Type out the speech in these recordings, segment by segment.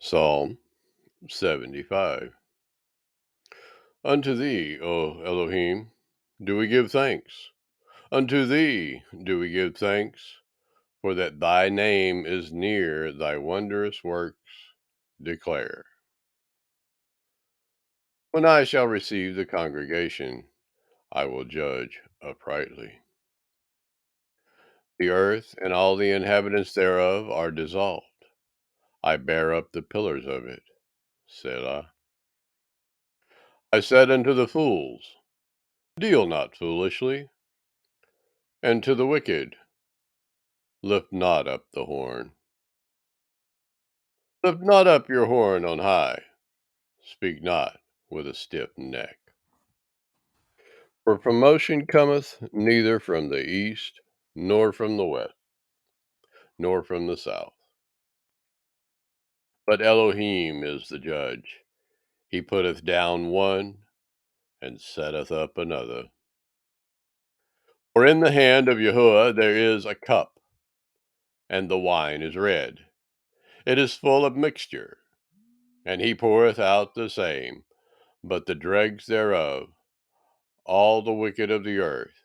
Psalm 75. Unto thee, O Elohim, do we give thanks. Unto thee do we give thanks, for that thy name is near, thy wondrous works declare. When I shall receive the congregation, I will judge uprightly. The earth and all the inhabitants thereof are dissolved. I bear up the pillars of it. Selah. I said unto the fools, deal not foolishly, and to the wicked, lift not up the horn. Lift not up your horn on high. Speak not with a stiff neck. For promotion cometh neither from the east, nor from the west, nor from the south. But Elohim is the judge. He putteth down one, and setteth up another. For in the hand of Yahuwah there is a cup, and the wine is red. It is full of mixture, and he poureth out the same, but the dregs thereof, all the wicked of the earth,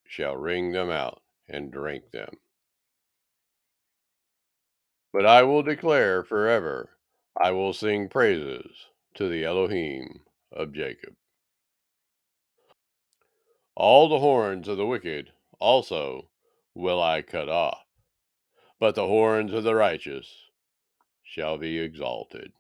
shall wring them out and drink them. But I will declare forever, I will sing praises to the Elohim of Jacob. All the horns of the wicked also will I cut off, but the horns of the righteous shall be exalted.